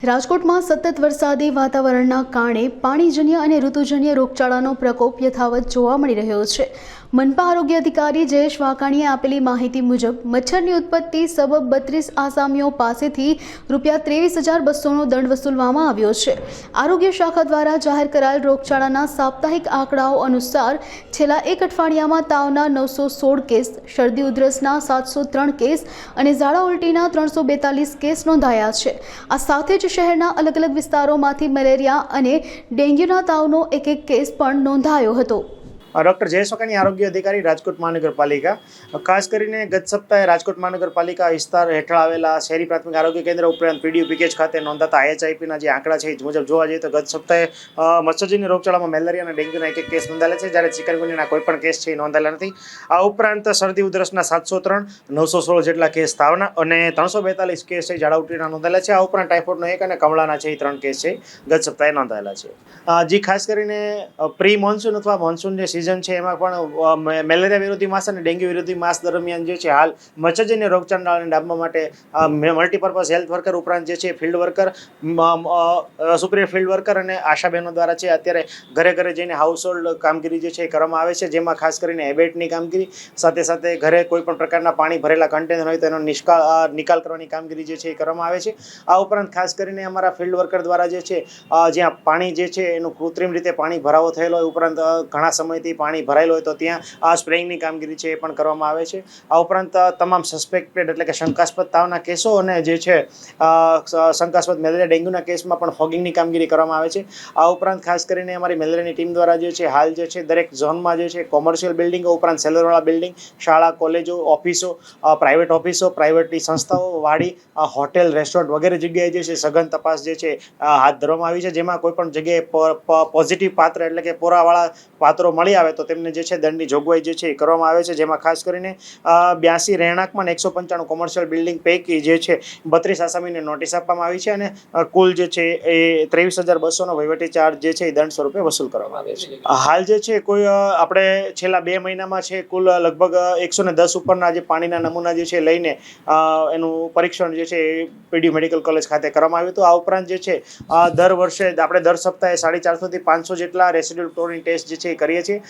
રાજકોટમાં સતત વરસાદી વાતાવરણના કારણે પાણીજન્ય અને ઋતુજન્ય રોગચાળાનો પ્રકોપ યથાવત જોવા મળી રહ્યો છે। મનપા આરોગ્ય અધિકારી જયેશ વાકાણીએ આપેલી માહિતી મુજબ મચ્છરની ઉત્પત્તિ સબબ 32 આસામીઓ પાસેથી ₹23,200નો દંડ વસૂલવામાં આવ્યો છે। આરોગ્ય શાખા દ્વારા જાહેર કરાયેલ રોગચાળાના સાપ્તાહિક આંકડાઓ અનુસાર છેલ્લા એક અઠવાડિયામાં તાવના 916 કેસ, શરદી ઉધરસના 703 કેસ અને ઝાડા ઉલટીના 342 કેસ નોંધાયા છે। આ સાથે જ શહેરના અલગ અલગ વિસ્તારોમાંથી મેલેરિયા અને ડેન્ગ્યુના તાવનો એક કેસ પણ નોંધાયો હતો। ડૉક્ટર જયેશ વાકાણી આરોગ્ય અધિકારી રાજકોટ મહાનગરપાલિકા। ખાસ કરીને ગત સપ્તાહે રાજકોટ મહાનગરપાલિકા વિસ્તાર હેઠળ આવેલા શહેરી પ્રાથમિક આરોગ્ય કેન્દ્ર ઉપરાંત પીડીયુ પેકેજ ખાતે નોંધાતા IHIPના જે આંકડા છે એ મુજબ જોવા જઈએ તો ગત સપ્તાહે મચ્છરજન્ય રોગચાળામાં મેલેરિયા અને ડેન્ગ્યુના એક કેસ નોંધાયેલા છે, જ્યારે ચિકનગુનિયાના કોઈ પણ કેસ છે એ નોંધાયેલા નથી। આ ઉપરાંત શરદી ઉધરસના 703, 916 જેટલા કેસ તાવના અને 342 કેસ છે ઝાડા ઉલટીના નોંધાયેલા છે। આ ઉપરાંત ટાઇફોઇડનો 1 અને કમળાના છે એ 3 કેસ છે ગત સપ્તાહે નોંધાયેલા છે। જે ખાસ કરીને પ્રી મોન્સૂન અથવા મોન્સૂન જે સિઝન છે એમાં પણ મેલેરિયા વિરોધી માસ અને ડેન્ગ્યુ વિરોધી માસ દરમિયાન જે છે હાલ મચ્છરજન્ય રોગચાળાને ડામવા માટે મલ્ટીપર્પઝ હેલ્થ વર્કર ઉપરાંત જે છે ફિલ્ડ વર્કર, સુપરિયર ફિલ્ડ વર્કર અને આશા બહેનો દ્વારા છે અત્યારે ઘરે ઘરે જઈને હાઉસ હોલ્ડ કામગીરી જે છે એ કરવામાં આવે છે, જેમાં ખાસ કરીને એબેટની કામગીરી સાથે સાથે ઘરે કોઈ પણ પ્રકારના પાણી ભરેલા કન્ટેનર હોય તો એનો નિકાલ કરવાની કામગીરી જે છે એ કરવામાં આવે છે। આ ઉપરાંત ખાસ કરીને અમારા ફિલ્ડ વર્કર દ્વારા જે છે જ્યાં પાણી જે છે એનું કૃત્રિમ રીતે પાણી ભરાવો થયેલો હોય, ઉપરાંત ઘણા સમયથી પાણી ભરાયેલું હોય તો ત્યાં આ સ્પ્રેઇંગની કામગીરી છે એ પણ કરવામાં આવે છે। આ ઉપરાંત તમામ સસ્પેક્ટેડ એટલે કે શંકાસ્પદ તાવના કેસો અને જે છે શંકાસ્પદ મેલેરિયા ડેન્ગ્યુના કેસમાં પણ ફોગિંગની કામગીરી કરવામાં આવે છે। આ ઉપરાંત ખાસ કરીને અમારી મેલેરિયાની ટીમ દ્વારા જે છે હાલ જે છે દરેક ઝોનમાં જે છે કોમર્શિયલ બિલ્ડિંગો ઉપરાંત સેલરવાળા બિલ્ડિંગ, શાળા, કોલેજો, ઓફિસો, પ્રાઇવેટ ઓફિસો, પ્રાઇવેટની સંસ્થાઓ, વાડી, હોટેલ, રેસ્ટોરન્ટ વગેરે જગ્યાએ જે છે સઘન તપાસ જે છે હાથ ધરવામાં આવી છે, જેમાં કોઈ પણ જગ્યાએ પોઝિટિવ પાત્ર એટલે કે પોરાવાળા પાત્રો મળી આવે તો તેમને જે છે દંડની જોગવાઈ જે છે એ કરવામાં આવે છે, જેમાં ખાસ કરીને 82 રહેણાંકમાં 195 કોમર્શિયલ બિલ્ડિંગ પૈકી જે છે 32 આસામીને નોટિસ આપવામાં આવી છે અને કુલ જે છે એ 23,200નો વહીવટી ચાર્જ જે છે એ દંડ સ્વરૂપે વસૂલ કરવામાં આવે છે। હાલ જે છે કોઈ આપણે છેલ્લા 2 મહિનામાં છે કુલ લગભગ 110 ઉપરના જે પાણીના નમૂના જે છે લઈને એનું પરીક્ષણ જે છે એ પીડીયુ મેડિકલ કોલેજ ખાતે કરવામાં આવ્યું હતું। આ ઉપરાંત જે છે દર વર્ષે આપણે દર સપ્તાહે 450 થી 500 જેટલા રેસિડ્યુઅલ ક્લોરિન ટેસ્ટ જે છે એ કરીએ છીએ,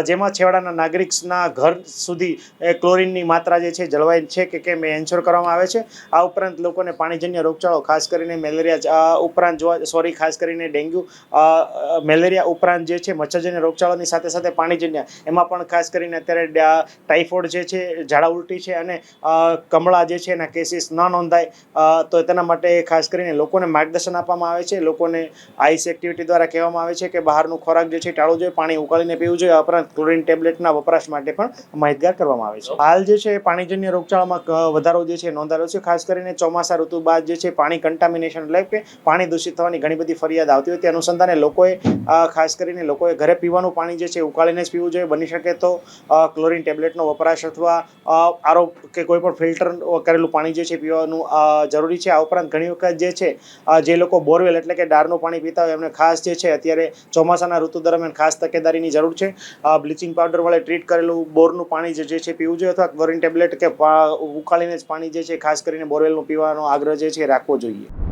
જેમાં છેવાડાના નાગરિકના ઘર સુધી ક્લોરિનની માત્રા જે છે જળવાઈ છે કે કેમ એ એન્શ્યોર કરવામાં આવે છે। આ ઉપરાંત લોકોને પાણીજન્ય રોગચાળો ખાસ કરીને મેલેરિયા ઉપરાંત ખાસ કરીને ડેન્ગ્યુ, મેલેરિયા ઉપરાંત જે છે મચ્છરજન્ય રોગચાળાની સાથે સાથે પાણીજન્ય એમાં પણ ખાસ કરીને અત્યારે ટાઇફોઇડ જે છે, ઝાડા ઉલટી છે અને કમળા જે છે એના કેસીસ ન નોંધાય તો તેના માટે ખાસ કરીને લોકોને માર્ગદર્શન આપવામાં આવે છે। લોકોને આઈસ એક્ટિવિટી દ્વારા કહેવામાં આવે છે કે બહારનું ખોરાક જે છે ટાળવું જોઈએ, પાણી ઉકાળીને પીવું જોઈએ, ઉપરાંત ક્લોરિન ટેબ્લેટના વપરાશ માટે પણ માહિતગાર કરવામાં આવે છે। હાલ જે છે પાણીજન્ય રોગચાળામાં વધારો જે છે નોંધાયો છે। ખાસ કરીને ચોમાસા ઋતુ બાદ જે છે પાણી કન્ટામિનેશન એટલે કે પાણી દૂષિત થવાની ઘણી બધી ફરિયાદ આવતી હોય તે અનુસંધાને લોકોએ ખાસ કરીને ઘરે પીવાનું પાણી જે છે ઉકાળીને જ પીવું જોઈએ। બની શકે તો ક્લોરિન ટેબ્લેટનો વપરાશ અથવા આરો કે કોઈ પણ ફિલ્ટર કરેલું પાણી જે છે પીવાનું જરૂરી છે। આ ઉપરાંત ઘણી વખત જે છે જે લોકો બોરવેલ એટલે કે ડારનું પાણી પીતા હોય એમને ખાસ જે છે અત્યારે ચોમાસાના ઋતુ દરમિયાન ખાસ તકેદારીની જરૂર છે। બ્લીચિંગ પાવડર વડે ટ્રીટ કરેલું બોરનું પાણી જે છે પીવું જોઈએ અથવા ક્લોરિન ટેબ્લેટ કે ઉકાળીને જ પાણી જે છે ખાસ કરીને બોરવેલનું પીવાનો આગ્રહ જે છે રાખવો જોઈએ।